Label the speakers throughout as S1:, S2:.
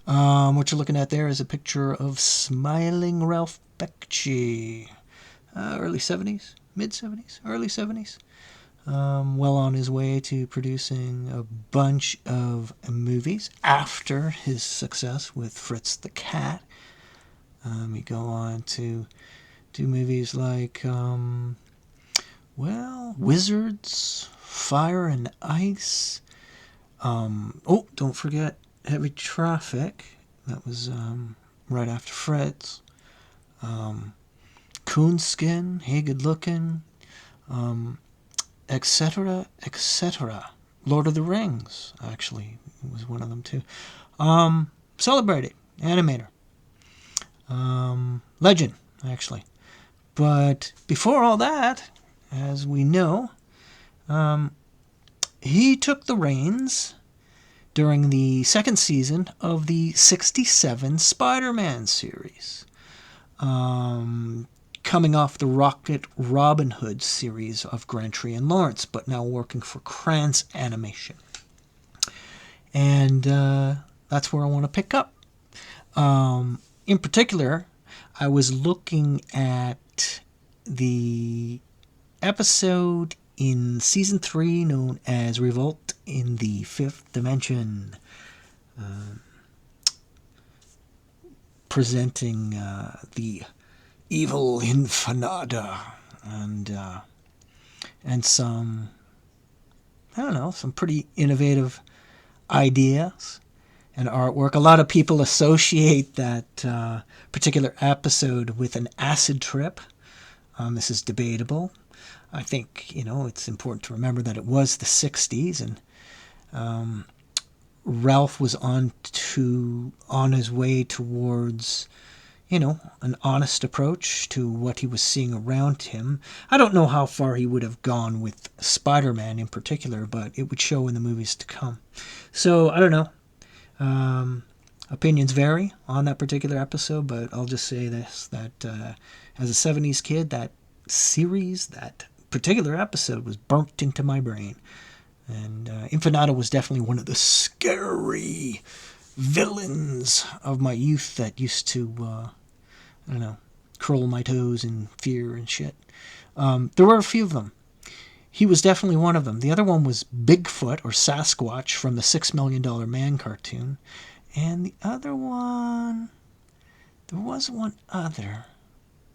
S1: What you're looking at there is a picture of smiling Ralph Bakshi. Early 70s, mid 70s, early 70s. Well on his way to producing a bunch of movies after his success with Fritz the Cat. He go on to do movies like, Wizards, Fire and Ice. Don't forget Heavy Traffic. That was right after Fritz. Coonskin, Hey Good Looking, etc., etc. Lord of the Rings, actually, was one of them too. Celebrated, animator. Legend, actually. But before all that, as we know, he took the reins during the second season of the 67 Spider-Man series. Coming off the Rocket Robin Hood series of Grantree and Lawrence, but now working for Krantz Animation. And that's where I want to pick up. In particular, I was looking at the episode in Season 3 known as Revolt in the Fifth Dimension. Presenting the evil Infinada and some, I don't know, some pretty innovative ideas and artwork. A lot of people associate that particular episode with an acid trip. This is debatable. I think, it's important to remember that it was the 60s and Ralph was on his way towards, an honest approach to what he was seeing around him. I don't know how far he would have gone with Spider-Man in particular, but it would show in the movies to come. So, I don't know. Opinions vary on that particular episode, but I'll just say this, that as a 70s kid, that series, that particular episode was burnt into my brain. And Infinada was definitely one of the scary villains of my youth that used to, curl my toes in fear and shit. There were a few of them. He was definitely one of them. The other one was Bigfoot, or Sasquatch, from the $6 Million Man cartoon. And the other one, there was one other,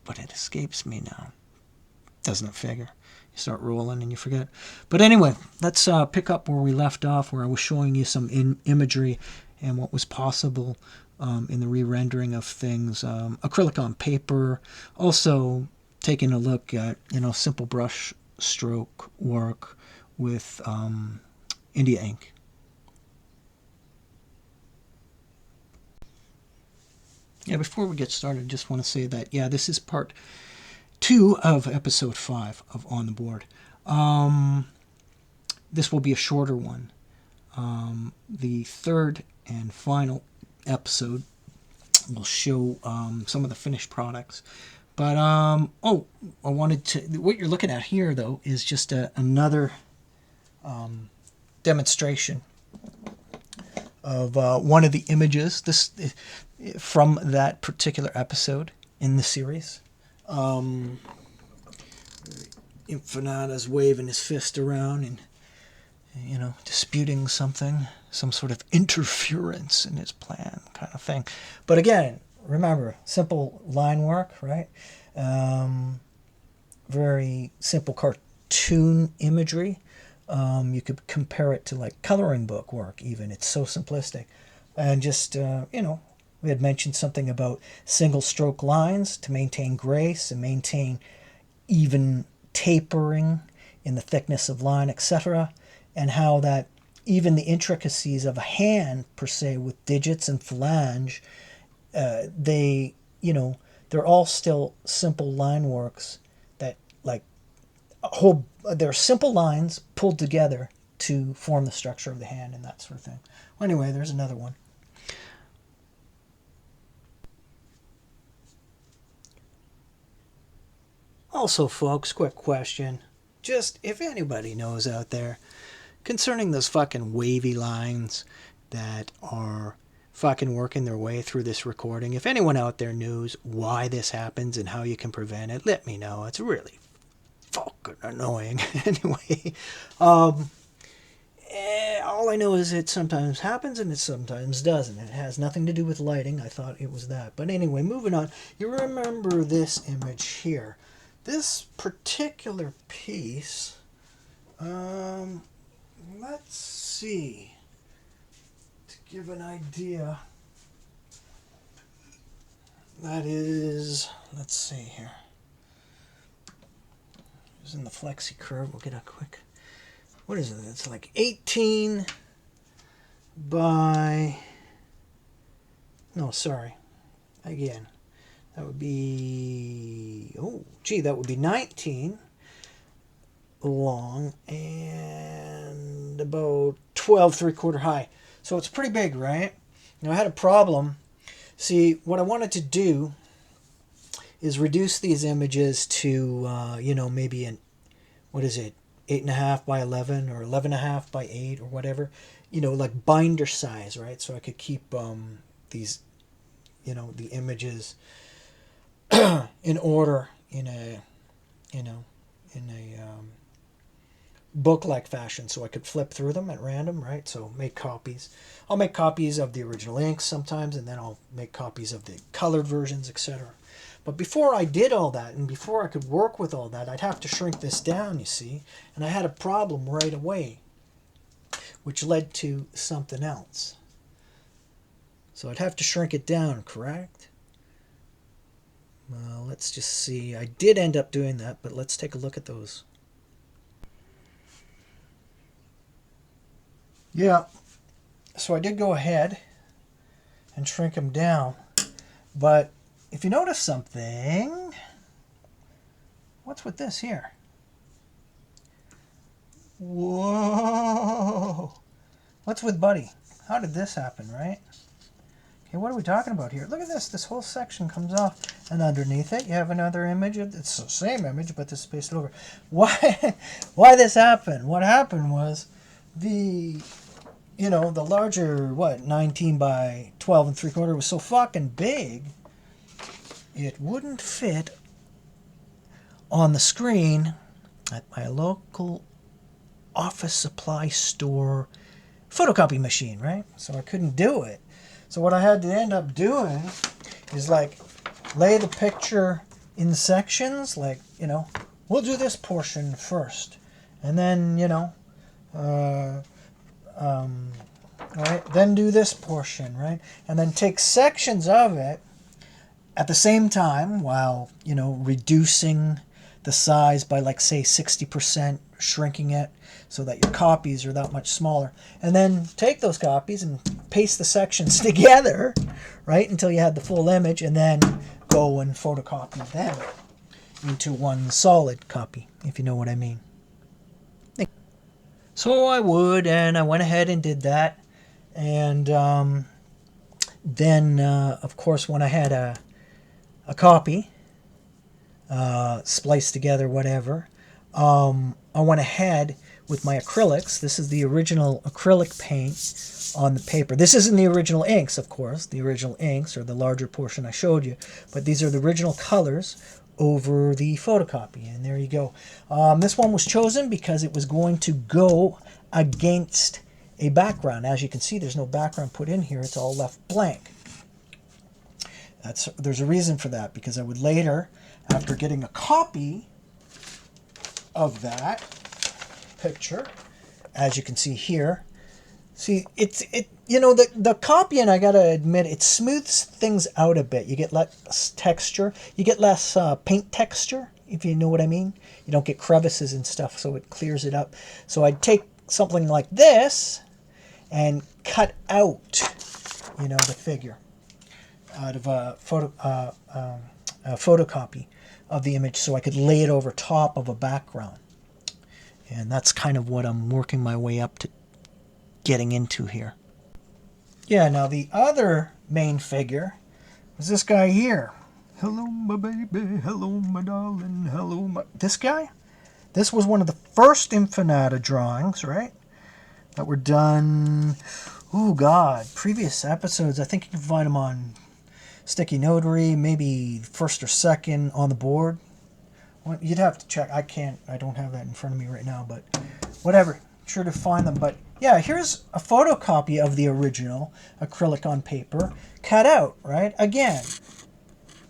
S1: but it escapes me now. Doesn't it figure? You start rolling and you forget. But anyway, let's pick up where we left off, where I was showing you some imagery and what was possible in the re-rendering of things. Acrylic on paper. Also taking a look at, simple brush stroke work with India ink. Yeah, before we get started, I just want to say that, this is part 2 of episode 5 of On the Board. This will be a shorter one. The third and final episode will show some of the finished products. But, what you're looking at here, though, is just another demonstration of one of the images from that particular episode in the series. Infinada's waving his fist around and, disputing something, some sort of interference in his plan kind of thing. But again, remember, simple line work, right? Very simple cartoon imagery. You could compare it to like coloring book work even. It's so simplistic. And just, we had mentioned something about single stroke lines to maintain grace and maintain even tapering in the thickness of line, etc. And how that even the intricacies of a hand, per se, with digits and phalange, they're all still simple line works that, like, they're simple lines pulled together to form the structure of the hand and that sort of thing. Well, anyway, there's another one. Also, folks, quick question. Just if anybody knows out there concerning those fucking wavy lines that are fucking working their way through this recording. If anyone out there knows why this happens and how you can prevent it, let me know. It's really fucking annoying. Anyway, all I know is it sometimes happens and it sometimes doesn't. It has nothing to do with lighting. I thought it was that. But anyway, moving on. You remember this image here. This particular piece, let's see, to give an idea, that is, let's see here, it's in the flexi curve. We'll get a quick, what is it? It's like 18 by, no, sorry, again, that would be, oh, gee, that would be 19 long and about 12 3/4 high. So it's pretty big, right? Now I had a problem. See, what I wanted to do is reduce these images to, you know, maybe an, what is it, 8.5 by 11 or 11.5 by 8 or whatever, you know, like binder size, right? So I could keep these, you know, the images in order in a, you know, in a book-like fashion, so I could flip through them at random, right? So make copies. I'll make copies of the original inks sometimes, and then I'll make copies of the colored versions, etc. But before I did all that, and before I could work with all that, I'd have to shrink this down, you see, and I had a problem right away, which led to something else. So I'd have to shrink it down, correct? Well, let's just see. I did end up doing that, but let's take a look at those. Yeah, so I did go ahead and shrink them down. But if you notice something, what's with this here? Whoa! What's with Buddy? How did this happen, right? Okay, what are we talking about here? Look at this. This whole section comes off, and underneath it you have another image. It's the same image, but this is spaced over. Why this happened? What happened was the, you know, the larger, what, 19 by 12 3/4 was so fucking big, it wouldn't fit on the screen at my local office supply store photocopy machine, right? So I couldn't do it. So what I had to end up doing is like lay the picture in sections, like, you know, we'll do this portion first, and then, you know, right, then do this portion, right, and then take sections of it at the same time while, you know, reducing the size by, like, say 60%, shrinking it so that your copies are that much smaller, and then take those copies and paste the sections together, right, until you had the full image, and then go and photocopy them into one solid copy, if you know what I mean. So I would, and I went ahead and did that, and then, of course, when I had a copy, spliced together, whatever, I went ahead with my acrylics. This is the original acrylic paint on the paper. This isn't the original inks, of course. The original inks are the larger portion I showed you, but these are the original colors over the photocopy, and there you go. This one was chosen because it was going to go against a background. As you can see, there's no background put in here. It's all left blank. There's a reason for that, because I would later, after getting a copy of that picture, as you can see here, see, you know, the copying, I gotta admit, it smooths things out a bit. You get less texture. You get less paint texture, if you know what I mean. You don't get crevices and stuff, so it clears it up. So I'd take something like this and cut out, you know, the figure out of a photocopy of the image, so I could lay it over top of a background. And that's kind of what I'm working my way up to getting into here. Yeah, now the other main figure was this guy here. Hello, my baby. Hello, my darling. Hello, my... This guy? This was one of the first Infinita drawings, right? That were done, Oh God, previous episodes. I think you can find them on Sticky Notary, maybe first or second on the board. Well, you'd have to check. I can't. I don't have that in front of me right now, but whatever. Sure to find them. But yeah, here's a photocopy of the original acrylic on paper, cut out. Right again.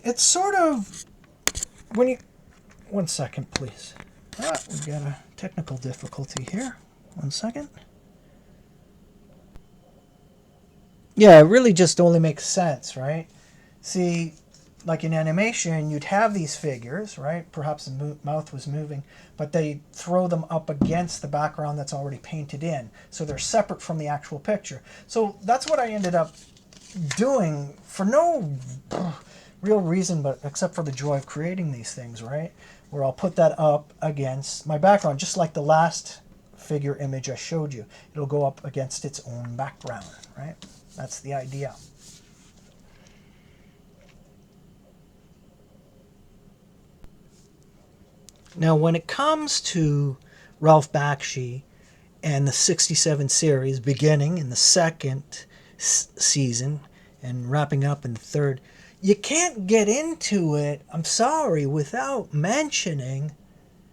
S1: It's sort of when you. 1 second, please. We've got a technical difficulty here. 1 second. Yeah, it really just only makes sense, right? See, like in animation, you'd have these figures, right? Perhaps the mouth was moving, but they throw them up against the background that's already painted in. So they're separate from the actual picture. So that's what I ended up doing for no real reason, but except for the joy of creating these things, right? Where I'll put that up against my background, just like the last figure image I showed you. It'll go up against its own background, right? That's the idea. Now, when it comes to Ralph Bakshi and the 67 series, beginning in the second season and wrapping up in the third, you can't get into it, I'm sorry, without mentioning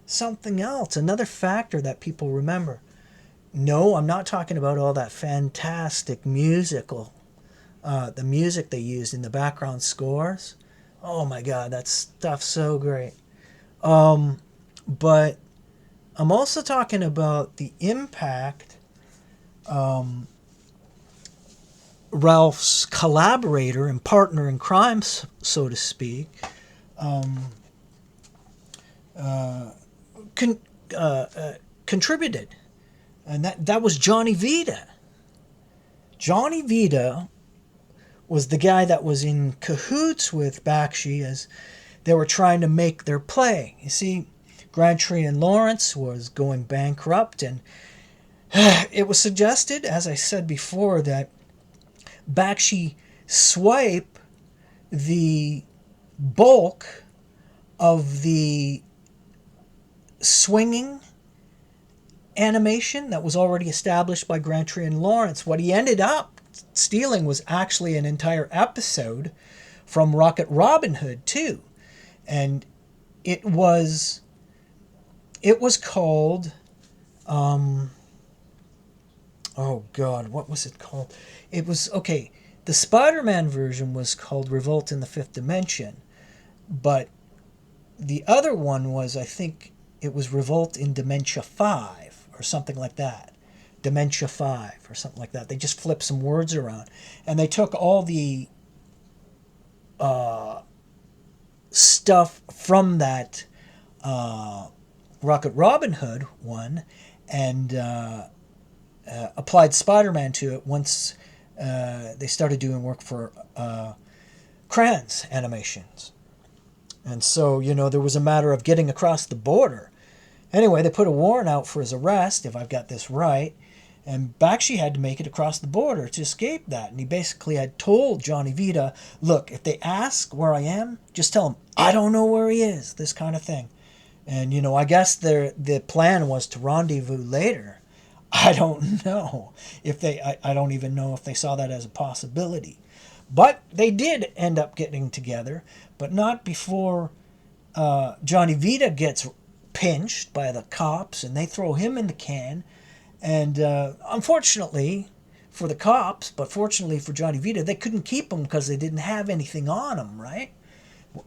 S1: something else, another factor that people remember. No, I'm not talking about all that fantastic musical, the music they used in the background scores. Oh my God, that stuff's so great. But I'm also talking about the impact Ralph's collaborator and partner in crime, so to speak, contributed. And that was Johnny Vita. Johnny Vita was the guy that was in cahoots with Bakshi as they were trying to make their play. You see, Grantry and Lawrence was going bankrupt, and it was suggested, as I said before, that Bakshi swipe the bulk of the swinging animation that was already established by Grantry and Lawrence. What he ended up stealing was actually an entire episode from Rocket Robin Hood too, and it was called oh God, what was it called? It was okay. The Spider-Man version was called Revolt in the Fifth Dimension, but the other one was, I think it was Revolt in Dementia 5 or something like that. Dementia 5 or something like that. They just flipped some words around. And they took all the stuff from that Rocket Robin Hood one and applied Spider-Man to it once they started doing work for Crayons Animations. And so, there was a matter of getting across the border. Anyway, they put a warrant out for his arrest, if I've got this right, and Bakshi had to make it across the border to escape that. And he basically had told Johnny Vita, look, if they ask where I am, just tell them, I don't know where he is, this kind of thing. And, I guess the plan was to rendezvous later. I don't know if I don't even know if they saw that as a possibility. But they did end up getting together, but not before Johnny Vita gets pinched by the cops and they throw him in the can. And unfortunately for the cops, but fortunately for Johnny Vita, they couldn't keep him because they didn't have anything on him, right?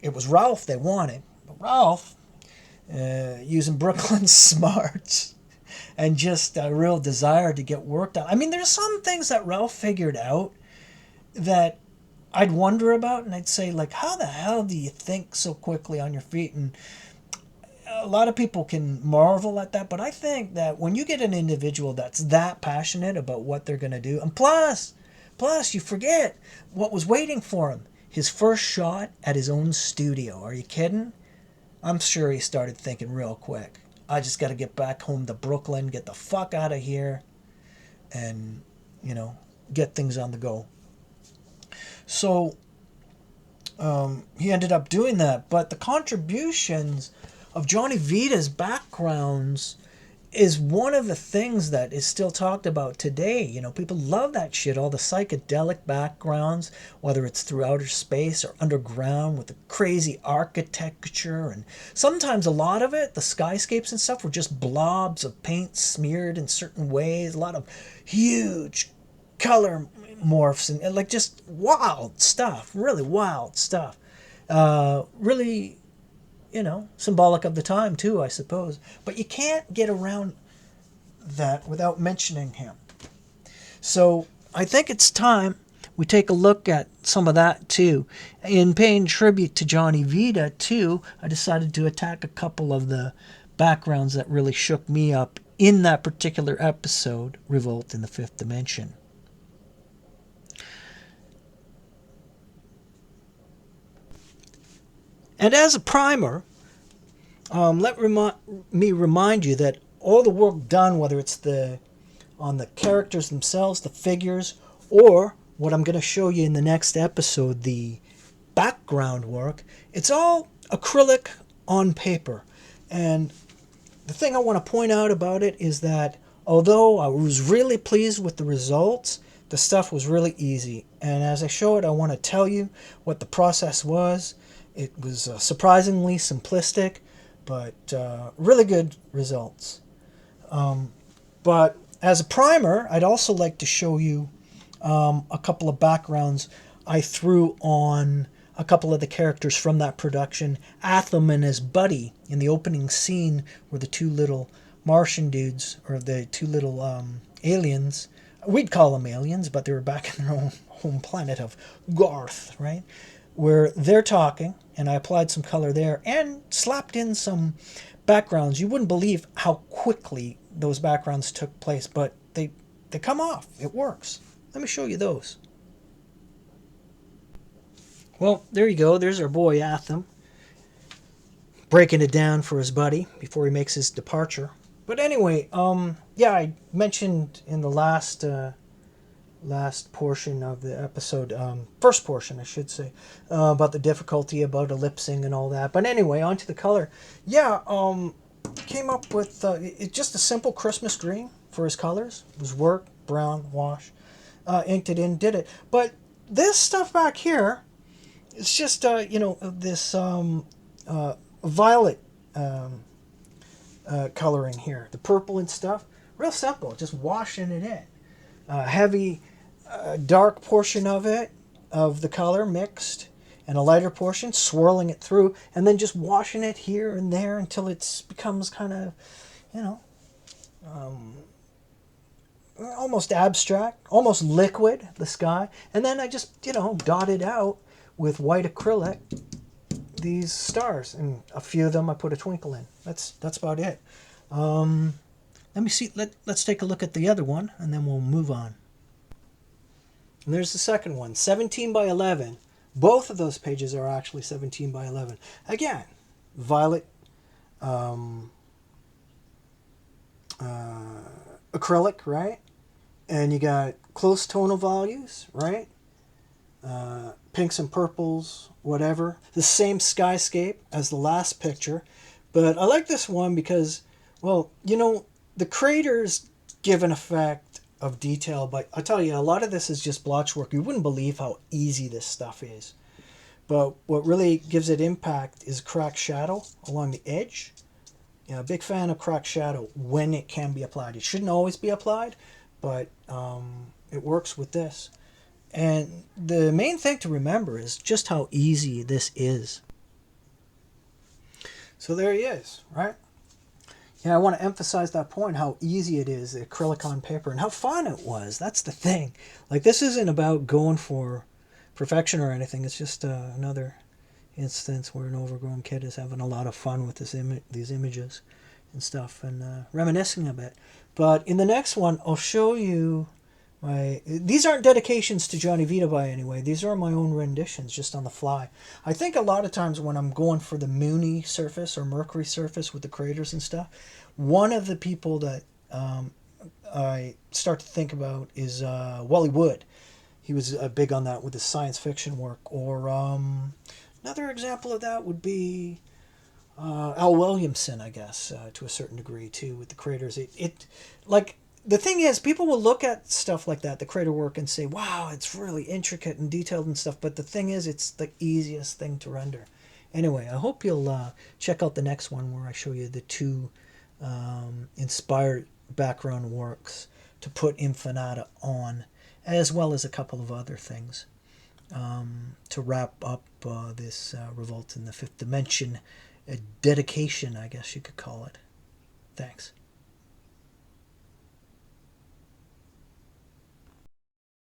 S1: It was Ralph they wanted. But Ralph, using Brooklyn's smarts and just a real desire to get work done. I mean, there's some things that Ralph figured out that I'd wonder about, and I'd say, like, how the hell do you think so quickly on your feet? And a lot of people can marvel at that, but I think that when you get an individual that's that passionate about what they're going to do, and plus, you forget what was waiting for him. His first shot at his own studio. Are you kidding? I'm sure he started thinking real quick. I just got to get back home to Brooklyn, get the fuck out of here, and, get things on the go. So he ended up doing that. But the contributions of Johnny Vita's backgrounds is one of the things that is still talked about today. You know, people love that shit, all the psychedelic backgrounds, whether it's through outer space or underground with the crazy architecture. And sometimes a lot of it, the skyscapes and stuff, were just blobs of paint smeared in certain ways, a lot of huge color morphs and like just wild stuff, really wild stuff. Really, you know, symbolic of the time too, I suppose. But you can't get around that without mentioning him. So I think it's time we take a look at some of that too. In paying tribute to Johnny Vita too, I decided to attack a couple of the backgrounds that really shook me up in that particular episode, Revolt in the Fifth Dimension. And as a primer, let me remind you that all the work done, whether it's on the characters themselves, the figures, or what I'm going to show you in the next episode, the background work, it's all acrylic on paper. And the thing I want to point out about it is that although I was really pleased with the results, the stuff was really easy. And as I show it, I want to tell you what the process was. It was surprisingly simplistic, but really good results. But as a primer, I'd also like to show you a couple of backgrounds I threw on a couple of the characters from that production. Atham and his buddy in the opening scene were the two little Martian dudes, or the two little aliens. We'd call them aliens, but they were back in their own home planet of Garth, right? Where they're talking, and I applied some color there and slapped in some backgrounds. You wouldn't believe how quickly those backgrounds took place, but they come off. It works. Let me show you those. Well, there you go. There's our boy Atham, breaking it down for his buddy before he makes his departure. But anyway, yeah, I mentioned in the last portion of the episode, first portion I should say, about the difficulty about ellipsing and all that. But anyway, on to the color. Yeah, came up with just a simple Christmas green for his colors. It was work, brown, wash, inked it in, did it. But this stuff back here, it's just, you know, this violet coloring here. The purple and stuff. Real simple, just washing it in. Heavy, dark portion of it, of the color mixed, and a lighter portion, swirling it through, and then just washing it here and there until it becomes kind of, you know, almost abstract, almost liquid, the sky. And then I just, you know, dotted out with white acrylic these stars, and a few of them I put a twinkle in. That's about it. Let me see. Let's take a look at the other one, and then we'll move on. And there's the second one, 17 by 11. Both of those pages are actually 17 by 11. Again, violet acrylic, right? And you got close tonal values, right? Pinks and purples, whatever. The same skyscape as the last picture. But I like this one because, well, you know, the craters give an effect of detail, but I tell you, a lot of this is just blotch work. You wouldn't believe how easy this stuff is. But what really gives it impact is cracked shadow along the edge. You know, a big fan of cracked shadow when it can be applied. It shouldn't always be applied, but it works with this. And the main thing to remember is just how easy this is. So there he is, right? Yeah, I want to emphasize that point, how easy it is, the acrylic on paper, and how fun it was. That's the thing. Like, this isn't about going for perfection or anything. It's just another instance where an overgrown kid is having a lot of fun with these images and stuff, and reminiscing a bit. But in the next one, I'll show you these aren't dedications to Johnny Vita by any way. These are my own renditions, just on the fly. I think a lot of times when I'm going for the Moony surface or Mercury surface with the craters and stuff, one of the people that I start to think about is Wally Wood. He was big on that with his science fiction work. Or another example of that would be, Al Williamson, I guess, to a certain degree too, with the creators. Like the thing is, people will look at stuff like that, the creator work, and say, "Wow, it's really intricate and detailed and stuff." But the thing is, it's the easiest thing to render. Anyway, I hope you'll check out the next one where I show you the two inspired background works to put Infinata on, as well as a couple of other things to wrap up this Revolt in the Fifth Dimension dedication, I guess you could call it. Thanks.